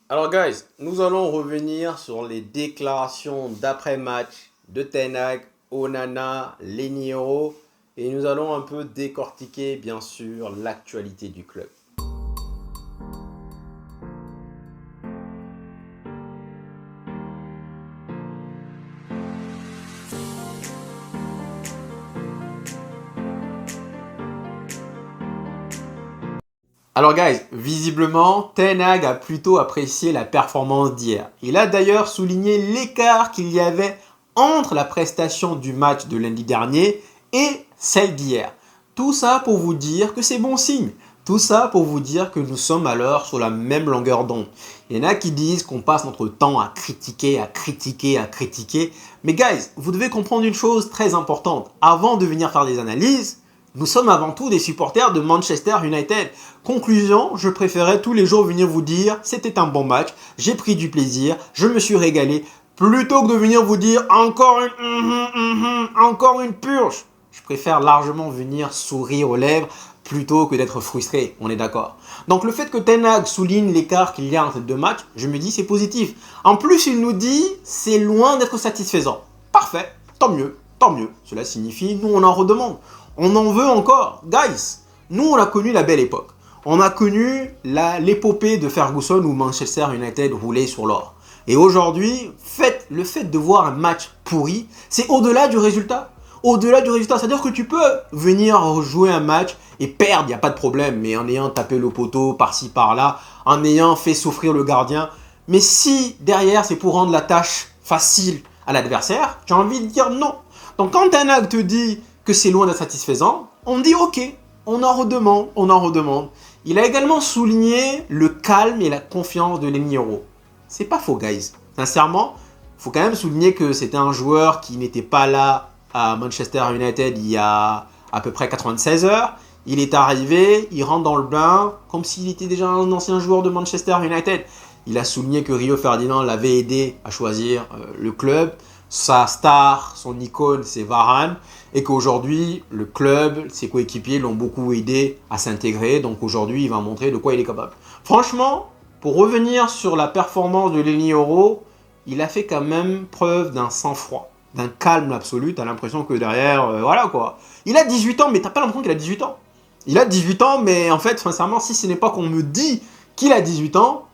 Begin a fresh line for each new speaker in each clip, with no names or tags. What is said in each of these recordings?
Alors guys, nous allons revenir sur les déclarations d'après-match de Ten Hag, Onana, Leniero et nous allons un peu décortiquer bien sûr l'actualité du club. Alors guys, visiblement, Ten Hag a plutôt apprécié la performance d'hier. Il a d'ailleurs souligné l'écart qu'il y avait entre la prestation du match de lundi dernier et celle d'hier. Tout ça pour vous dire que c'est bon signe. Tout ça pour vous dire que nous sommes alors sur la même longueur d'onde. Il y en a qui disent qu'on passe notre temps à critiquer, à critiquer, à critiquer. Mais guys, vous devez comprendre une chose très importante. Avant de venir faire des analyses, nous sommes avant tout des supporters de Manchester United. Conclusion, je préférais tous les jours venir vous dire c'était un bon match, j'ai pris du plaisir, je me suis régalé, plutôt que de venir vous dire encore une purge. Je préfère largement venir sourire aux lèvres plutôt que d'être frustré, on est d'accord. Donc le fait que Ten Hag souligne l'écart qu'il y a entre ces deux matchs, je me dis c'est positif. En plus, il nous dit c'est loin d'être satisfaisant. Parfait, tant mieux, tant mieux. Cela signifie nous on en redemande. On en veut encore. Guys, nous on a connu la belle époque. On a connu l'épopée de Ferguson où Manchester United roulait sur l'or. Et aujourd'hui, le fait de voir un match pourri, c'est au-delà du résultat. Au-delà du résultat, c'est-à-dire que tu peux venir jouer un match et perdre, il n'y a pas de problème, mais en ayant tapé le poteau par-ci par-là, en ayant fait souffrir le gardien. Mais si derrière c'est pour rendre la tâche facile à l'adversaire, j'ai envie de dire non. Donc quand un acte te dit que c'est loin d'être satisfaisant, on dit ok, on en redemande, on en redemande. Il a également souligné le calme et la confiance de Leniero. C'est pas faux, guys. Sincèrement, il faut quand même souligner que c'était un joueur qui n'était pas là à Manchester United il y a à peu près 96 heures. Il est arrivé, il rentre dans le bain comme s'il était déjà un ancien joueur de Manchester United. Il a souligné que Rio Ferdinand l'avait aidé à choisir le club. Sa star, son icône, c'est Varane. Et qu'aujourd'hui, le club, ses coéquipiers l'ont beaucoup aidé à s'intégrer. Donc aujourd'hui, il va montrer de quoi il est capable. Franchement, pour revenir sur la performance de Leniero, il a fait quand même preuve d'un sang-froid, d'un calme absolu. T'as l'impression que derrière, voilà quoi. Il a 18 ans, mais t'as pas l'impression qu'il a 18 ans. Il a 18 ans, mais en fait, sincèrement, si ce n'est pas qu'on me dit qu'il a 18 ans,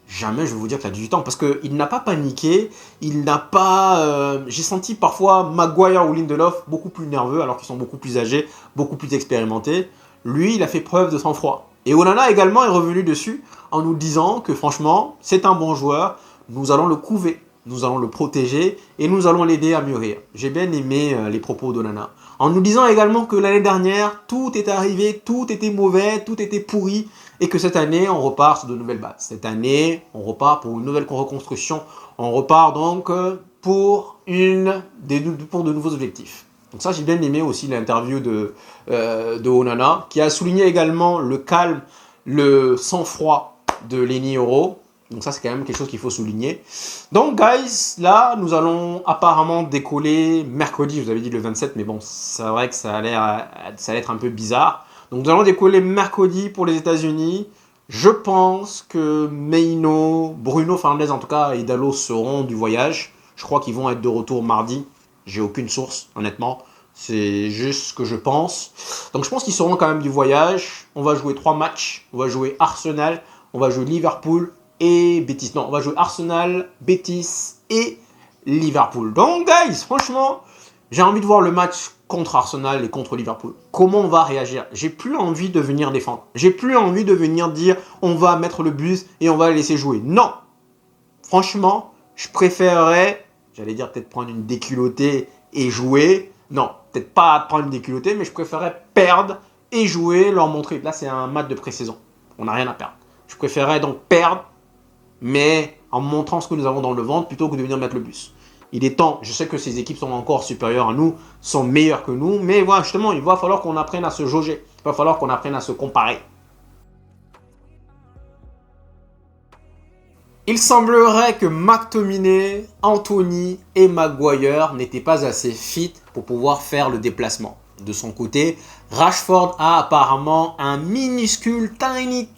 jamais je vais vous dire qu'il a 18 ans, parce qu'il n'a pas paniqué, il n'a pas... j'ai senti parfois Maguire ou Lindelof beaucoup plus nerveux, alors qu'ils sont beaucoup plus âgés, beaucoup plus expérimentés. Lui, il a fait preuve de sang-froid. Et Onana également est revenu dessus en nous disant que franchement, c'est un bon joueur, nous allons le couver, nous allons le protéger et nous allons l'aider à mûrir. J'ai bien aimé les propos d'Onana. En nous disant également que l'année dernière, tout est arrivé, tout était mauvais, tout était pourri, et que cette année, on repart sur de nouvelles bases. Cette année, on repart pour une nouvelle reconstruction. On repart donc pour de nouveaux objectifs. Donc ça, j'ai bien aimé aussi l'interview de Onana, qui a souligné également le calme, le sang-froid de Leniero. Donc ça, c'est quand même quelque chose qu'il faut souligner. Donc, guys, là, nous allons apparemment décoller mercredi. Je vous avais dit le 27, mais bon, c'est vrai que ça allait être un peu bizarre. Donc, nous allons décoller mercredi pour les États-Unis. Je pense que Meino, Bruno Fernandes en tout cas, et Dalot seront du voyage. Je crois qu'ils vont être de retour mardi. J'ai aucune source, honnêtement. C'est juste ce que je pense. Donc, je pense qu'ils seront quand même du voyage. On va jouer 3 matchs. On va jouer Arsenal, on va jouer Liverpool et Betis. Non, on va jouer Arsenal, Betis et Liverpool. Donc, guys, franchement, j'ai envie de voir le match contre Arsenal et contre Liverpool. Comment on va réagir? J'ai plus envie de venir défendre. J'ai plus envie de venir dire on va mettre le bus et on va laisser jouer. Non. Franchement, je préférerais, j'allais dire peut-être prendre une déculottée et jouer. Non, peut-être pas prendre une déculottée, mais je préférerais perdre et jouer, leur montrer. Là, c'est un match de pré-saison. On n'a rien à perdre. Je préférerais donc perdre, mais en montrant ce que nous avons dans le ventre plutôt que de venir mettre le bus. Il est temps, je sais que ces équipes sont encore supérieures à nous, sont meilleures que nous, mais voilà, justement, il va falloir qu'on apprenne à se jauger. Il va falloir qu'on apprenne à se comparer. Il semblerait que McTominay, Anthony et Maguire n'étaient pas assez fit pour pouvoir faire le déplacement. De son côté, Rashford a apparemment un minuscule, tiny,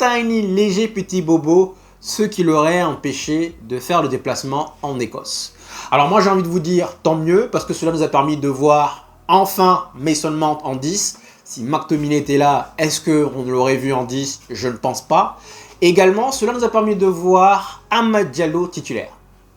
léger petit bobo ce qui l'aurait empêché de faire le déplacement en Écosse. Alors moi j'ai envie de vous dire tant mieux parce que cela nous a permis de voir enfin Mason Mount en 10. Si McTominay était là, est-ce qu'on l'aurait vu en 10? Je ne pense pas. Également, cela nous a permis de voir Amad Diallo titulaire.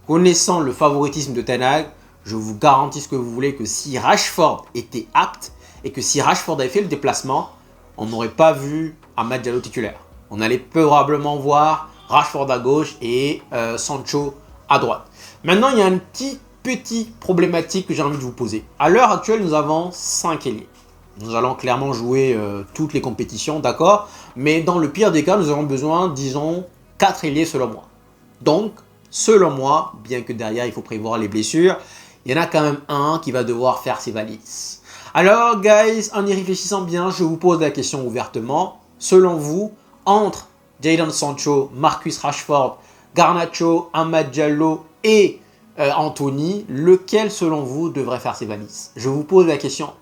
Connaissant le favoritisme de Ten Hag, je vous garantis ce que vous voulez que si Rashford était apte et que si Rashford avait fait le déplacement, on n'aurait pas vu Amad Diallo titulaire. On allait probablement voir Rashford à gauche et Sancho à droite. Maintenant, il y a une petite problématique que j'ai envie de vous poser. À l'heure actuelle, nous avons 5 ailiers. Nous allons clairement jouer toutes les compétitions, d'accord? Mais dans le pire des cas, nous aurons besoin, disons, 4 ailiers selon moi. Donc, selon moi, bien que derrière, il faut prévoir les blessures, il y en a quand même un qui va devoir faire ses valises. Alors, guys, en y réfléchissant bien, je vous pose la question ouvertement. Selon vous, entre Jadon Sancho, Marcus Rashford, Garnacho, Amad Diallo et Anthony, lequel selon vous devrait faire ses valises? Je vous pose la question.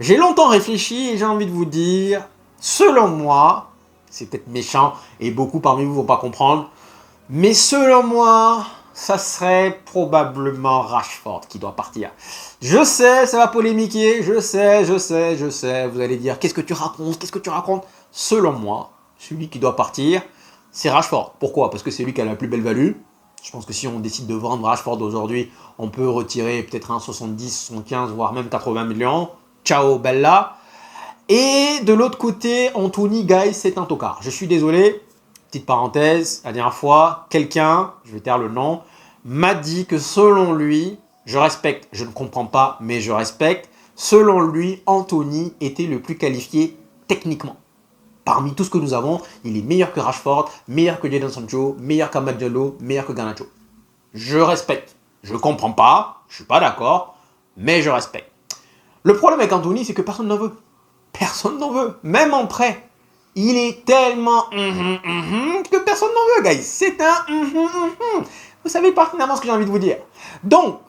J'ai longtemps réfléchi et j'ai envie de vous dire, selon moi, c'est peut-être méchant et beaucoup parmi vous ne vont pas comprendre, mais selon moi, ça serait probablement Rashford qui doit partir. Je sais, ça va polémiquer, je sais, vous allez dire, qu'est-ce que tu racontes? Selon moi, celui qui doit partir, c'est Rashford. Pourquoi? Parce que c'est lui qui a la plus belle value. Je pense que si on décide de vendre Rashford aujourd'hui, on peut retirer peut-être un 70, 75, voire même 80 millions. Ciao, bella. Et de l'autre côté, Anthony, guys, c'est un tocard. Je suis désolé, petite parenthèse, la dernière fois, quelqu'un, je vais taire le nom, m'a dit que selon lui, je respecte, je ne comprends pas, mais je respecte, selon lui, Anthony était le plus qualifié techniquement. Parmi tout ce que nous avons, il est meilleur que Rashford, meilleur que Jadon Sancho, meilleur qu'Amad Diallo, meilleur que Garnacho. Je respecte. Je ne comprends pas, je ne suis pas d'accord, mais je respecte. Le problème avec Anthony, c'est que personne n'en veut. Personne n'en veut. Même en prêt. Il est tellement que personne n'en veut, guys. C'est un Vous savez pertinemment ce que j'ai envie de vous dire. Donc,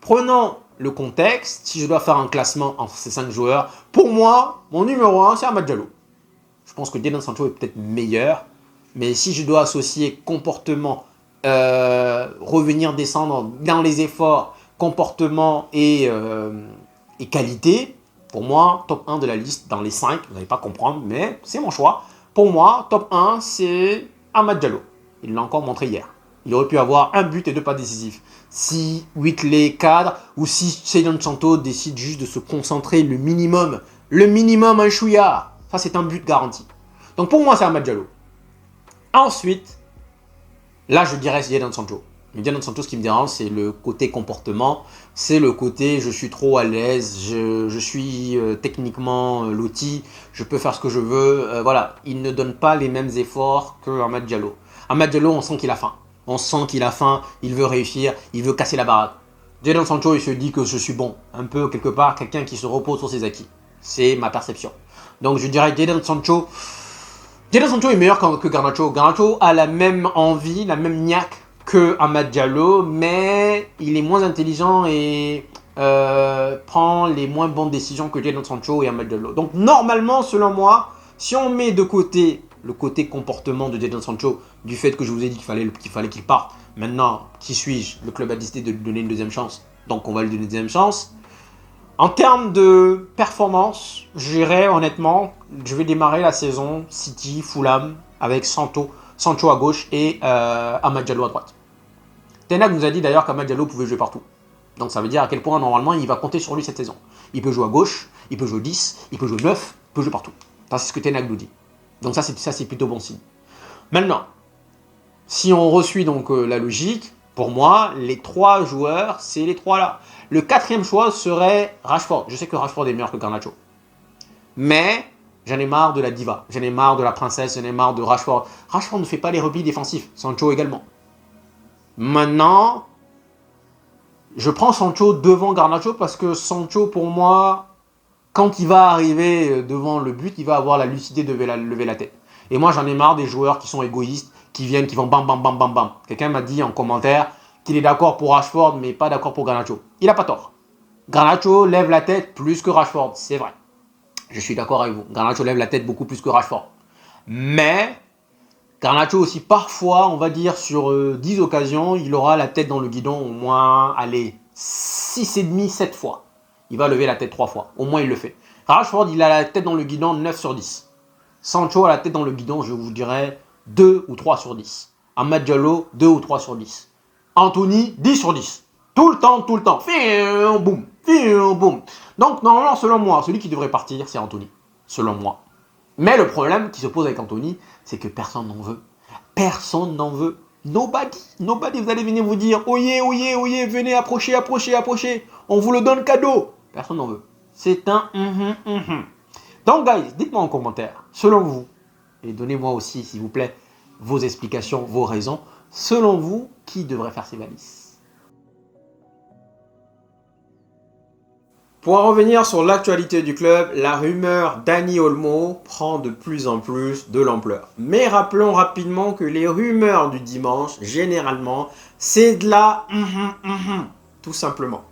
prenons le contexte. Si je dois faire un classement entre ces 5 joueurs, pour moi, mon numéro 1, c'est Amad Diallo. Je pense que Jadon Sancho est peut-être meilleur. Mais si je dois associer comportement, revenir descendre dans les efforts, comportement et qualité, pour moi, top 1 de la liste dans les 5, vous n'allez pas comprendre, mais c'est mon choix. Pour moi, top 1, c'est Amad Diallo. Il l'a encore montré hier. Il aurait pu avoir un but et 2 pas décisifs. Si Whitley cadre ou si Jadon Sancho décide juste de se concentrer le minimum un chouïa, ça c'est un but garanti. Donc pour moi, c'est Amad Diallo. Ensuite, là je dirais Jadon Sancho. Mais Jadon Sancho, ce qui me dérange, c'est le côté comportement. C'est le côté je suis trop à l'aise, je suis techniquement loti, je peux faire ce que je veux. Voilà, il ne donne pas les mêmes efforts que Amad Diallo. Amad Diallo, on sent qu'il a faim. On sent qu'il a faim, il veut réussir, il veut casser la baraque. Jadon Sancho, il se dit que je suis bon. Un peu, quelque part, quelqu'un qui se repose sur ses acquis. C'est ma perception. Donc je dirais Jadon Sancho. Jadon Sancho est meilleur que Garnacho. Garnacho a la même envie, la même niaque que Amad Diallo, mais il est moins intelligent et prend les moins bonnes décisions que Jadon Sancho et Amad Diallo. Donc normalement, selon moi, si on met de côté le côté comportement de Jadon Sancho, du fait que je vous ai dit qu'il fallait qu'il parte, maintenant, qui suis-je? Le club a décidé de lui donner une deuxième chance, donc on va lui donner une deuxième chance. En termes de performance, j'irai honnêtement, je vais démarrer la saison City, Fulham, avec Sancho à gauche et Amad Diallo à droite. Ten Hag nous a dit d'ailleurs qu'Amad Diallo pouvait jouer partout. Donc ça veut dire à quel point normalement il va compter sur lui cette saison. Il peut jouer à gauche, il peut jouer 10, il peut jouer 9, il peut jouer partout. Ça c'est ce que Ten Hag nous dit. Donc ça c'est plutôt bon signe. Maintenant, si on resuit donc la logique, pour moi, les 3 joueurs, c'est les 3 là. Le 4e choix serait Rashford. Je sais que Rashford est meilleur que Garnacho. Mais j'en ai marre de la diva. J'en ai marre de la princesse. J'en ai marre de Rashford. Rashford ne fait pas les replis défensifs. Sancho également. Maintenant, je prends Sancho devant Garnacho parce que Sancho, pour moi, quand il va arriver devant le but, il va avoir la lucidité de lever la tête. Et moi, j'en ai marre des joueurs qui sont égoïstes, qui viennent, qui vont bam, bam, bam, bam, bam. Quelqu'un m'a dit en commentaire qu'il est d'accord pour Rashford, mais pas d'accord pour Garnacho. Il n'a pas tort. Garnacho lève la tête plus que Rashford, c'est vrai. Je suis d'accord avec vous. Garnacho lève la tête beaucoup plus que Rashford. Mais Garnacho aussi, parfois, on va dire sur 10 occasions, il aura la tête dans le guidon au moins, allez, 6,5, 7 fois. Il va lever la tête 3 fois. Au moins, il le fait. Rashford, il a la tête dans le guidon 9 sur 10. Sancho a la tête dans le guidon, je vous dirais 2 ou 3 sur 10. Amad Diallo, 2 ou 3 sur 10. Anthony, 10 sur 10. Tout le temps, tout le temps. Boum, boum. Donc, normalement, selon moi, celui qui devrait partir, c'est Anthony. Selon moi. Mais le problème qui se pose avec Anthony, c'est que personne n'en veut. Personne n'en veut. Nobody. Nobody, vous allez venir vous dire, oyez, oyez, oyez, venez, approchez, approchez, approchez. On vous le donne cadeau. Personne n'en veut. C'est un Donc, guys, dites-moi en commentaire, selon vous, et donnez-moi aussi, s'il vous plaît, vos explications, vos raisons, selon vous, qui devrait faire ces valises? Pour en revenir sur l'actualité du club, la rumeur Dani Olmo prend de plus en plus de l'ampleur. Mais rappelons rapidement que les rumeurs du dimanche, généralement, c'est de la tout simplement.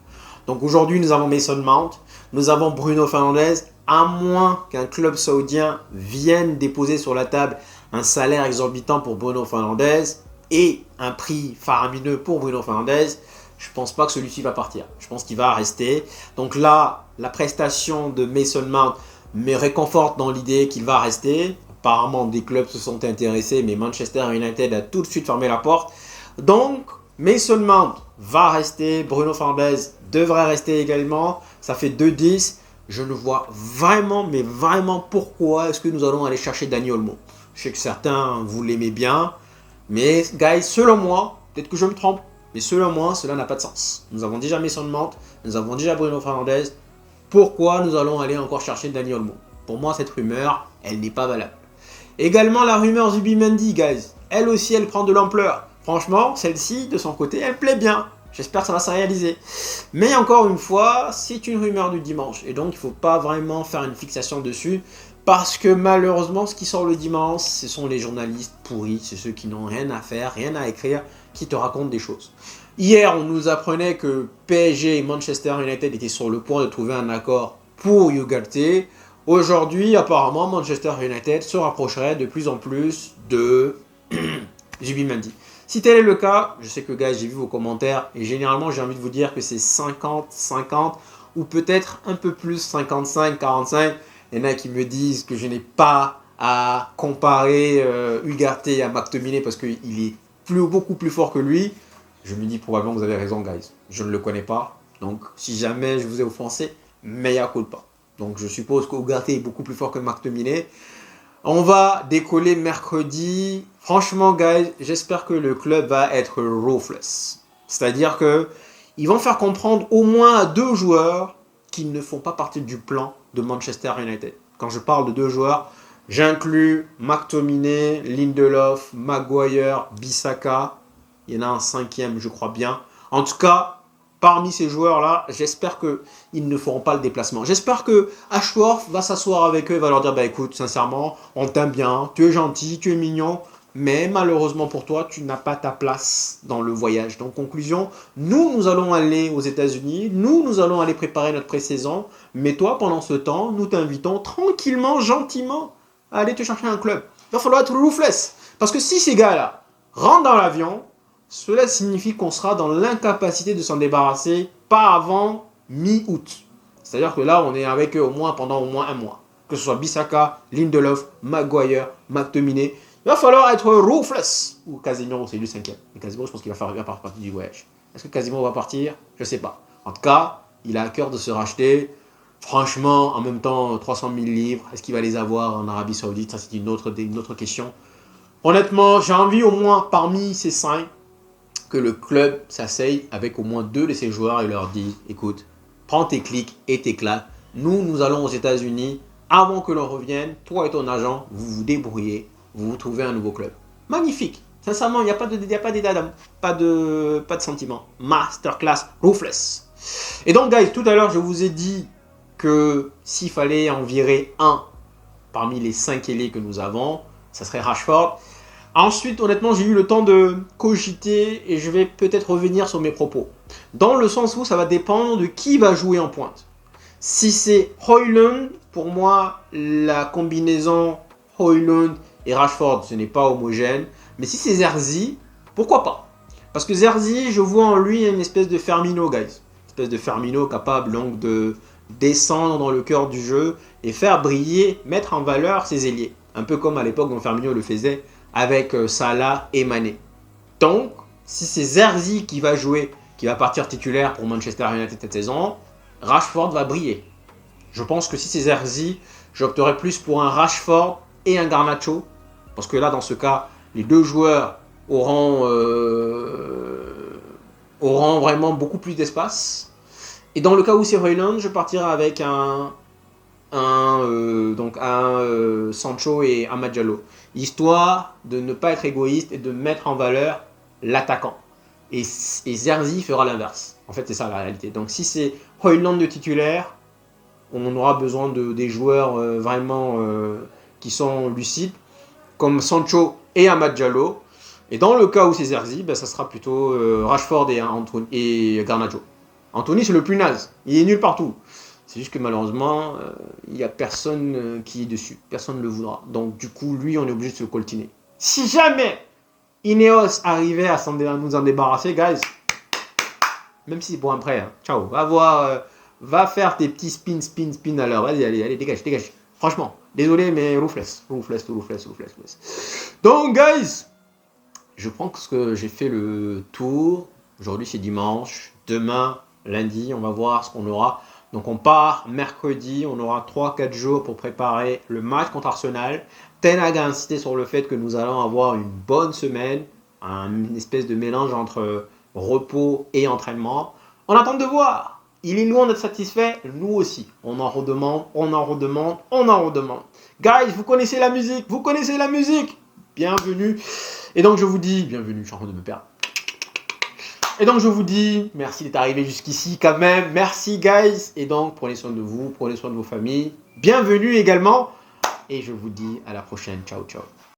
Donc aujourd'hui, nous avons Mason Mount, nous avons Bruno Fernandes, à moins qu'un club saoudien vienne déposer sur la table un salaire exorbitant pour Bruno Fernandes et un prix faramineux pour Bruno Fernandes. Je ne pense pas que celui-ci va partir. Je pense qu'il va rester. Donc là, la prestation de Mason Mount me réconforte dans l'idée qu'il va rester. Apparemment, des clubs se sont intéressés, mais Manchester United a tout de suite fermé la porte. Donc, Mason Mount va rester. Bruno Fernandes devrait rester également. Ça fait 2-10. Je ne vois vraiment, mais vraiment pourquoi est-ce que nous allons aller chercher Dani Olmo. Je sais que certains, vous l'aimez bien. Mais, guys, selon moi, peut-être que je me trompe, mais selon moi, cela n'a pas de sens. Nous avons déjà Mason Mount, nous avons déjà Bruno Fernandes. Pourquoi nous allons aller encore chercher Dani Olmo? Pour moi, cette rumeur, elle n'est pas valable. Également, la rumeur Zubimendi, guys. Elle aussi, elle prend de l'ampleur. Franchement, celle-ci, de son côté, elle plaît bien. J'espère que ça va se réaliser. Mais encore une fois, c'est une rumeur du dimanche. Et donc, il ne faut pas vraiment faire une fixation dessus. Parce que malheureusement, ce qui sort le dimanche, ce sont les journalistes pourris. C'est ceux qui n'ont rien à faire, rien à écrire, qui te racontent des choses. Hier, on nous apprenait que PSG et Manchester United étaient sur le point de trouver un accord pour Ugarte. Aujourd'hui, apparemment, Manchester United se rapprocherait de plus en plus de Zubimendi. Si tel est le cas, je sais que, guys, j'ai vu vos commentaires et généralement, j'ai envie de vous dire que c'est 50-50 ou peut-être un peu plus 55-45. Il y en a qui me disent que je n'ai pas à comparer Ugarte à McTominay parce qu'il est beaucoup plus fort que lui. Je me dis probablement que vous avez raison, guys. Je ne le connais pas. Donc, si jamais je vous ai offensé, mea culpa. Donc, je suppose qu'Ugarte est beaucoup plus fort que McTominay. On va décoller mercredi. Franchement, guys, j'espère que le club va être ruthless. C'est-à-dire qu'ils vont faire comprendre au moins à 2 joueurs qui ne font pas partie du plan de Manchester United. Quand je parle de 2 joueurs, j'inclus McTominay, Lindelof, Maguire, Bissaka. Il y en a un 5e, je crois bien. En tout cas, parmi ces joueurs-là, j'espère qu'ils ne feront pas le déplacement. J'espère que Ashworth va s'asseoir avec eux et va leur dire, bah écoute, sincèrement, on t'aime bien, tu es gentil, tu es mignon, mais malheureusement pour toi, tu n'as pas ta place dans le voyage. Donc, conclusion, nous allons aller aux États-Unis, nous allons aller préparer notre pré-saison, mais toi, pendant ce temps, nous t'invitons tranquillement, gentiment, à aller te chercher un club. Il va falloir être ruthless. Parce que si ces gars-là rentrent dans l'avion, cela signifie qu'on sera dans l'incapacité de s'en débarrasser pas avant mi-août. C'est-à-dire que là, on est avec eux pendant au moins 1 mois. Que ce soit Bissaka, Lindelof, Maguire, McTominay. Il va falloir être ruthless. Ou Casemiro, c'est lui 5e. Mais Casemiro, je pense qu'il va faire partie du voyage. Est-ce que Casemiro va partir? Je ne sais pas. En tout cas, il a à cœur de se racheter. Franchement, en même temps, 300 000 livres. Est-ce qu'il va les avoir en Arabie Saoudite? Ça, c'est une autre question. Honnêtement, j'ai envie au moins parmi ces 5 que le club s'asseye avec au moins 2 de ses joueurs et leur dit, écoute, prends tes clics et tes claques. Nous allons aux États-Unis. Avant que l'on revienne, toi et ton agent, vous vous débrouillez, vous trouvez un nouveau club. Magnifique. Sincèrement, il n'y a pas d'état d'âme, pas de sentiment. Masterclass, ruthless. Et donc, guys, tout à l'heure, je vous ai dit que s'il fallait en virer un parmi les 5 ailiers que nous avons, ça serait Rashford. Ensuite, honnêtement, j'ai eu le temps de cogiter et je vais peut-être revenir sur mes propos. Dans le sens où ça va dépendre de qui va jouer en pointe. Si c'est Højlund, pour moi, la combinaison Højlund et Rashford, ce n'est pas homogène. Mais si c'est Zerzi, pourquoi pas? Parce que Zerzi, je vois en lui une espèce de Firmino, guys. Une espèce de Firmino capable donc de descendre dans le cœur du jeu et faire briller, mettre en valeur ses ailiers. Un peu comme à l'époque dont Firmino le faisait avec Salah et Mané. Donc, si c'est Zerzi qui va jouer, qui va partir titulaire pour Manchester United cette saison, Rashford va briller. Je pense que si c'est Zerzi, j'opterais plus pour un Rashford et un Garnacho. Parce que là, dans ce cas, les deux joueurs auront vraiment beaucoup plus d'espace. Et dans le cas où c'est Højlund, je partirai avec Sancho et Amad Diallo. Histoire de ne pas être égoïste et de mettre en valeur l'attaquant. Et Zerzi fera l'inverse. En fait, c'est ça la réalité. Donc si c'est Højlund de titulaire, on aura besoin des joueurs vraiment qui sont lucides, comme Sancho et Amad Diallo. Et dans le cas où c'est Zerzi, ça sera plutôt Rashford et Garnacho. Anthony, c'est le plus naze. Il est nul partout. C'est juste que malheureusement, il n'y a personne qui est dessus. Personne ne le voudra. Donc du coup, lui, on est obligé de se coltiner. Si jamais Ineos arrivait à nous en débarrasser, guys, même si c'est pour un prêt, hein, ciao, va voir, va faire tes petits spin à l'heure. Vas-y, allez, dégage. Franchement, désolé, mais ruthless. Donc, guys, je pense que j'ai fait le tour. Aujourd'hui, c'est dimanche. Demain, lundi, on va voir ce qu'on aura. Donc, on part mercredi. On aura 3-4 jours pour préparer le match contre Arsenal. Ten Hag a insisté sur le fait que nous allons avoir une bonne semaine. Une espèce de mélange entre repos et entraînement. On attend de voir. Il est loin d'être satisfait. Nous aussi. On en redemande. Guys, vous connaissez la musique. Bienvenue. Et donc, je vous dis... Bienvenue, je suis en train de me perdre. Et donc, je vous dis merci d'être arrivé jusqu'ici quand même. Merci, guys. Et donc, prenez soin de vous, prenez soin de vos familles. Bienvenue également. Et je vous dis à la prochaine. Ciao.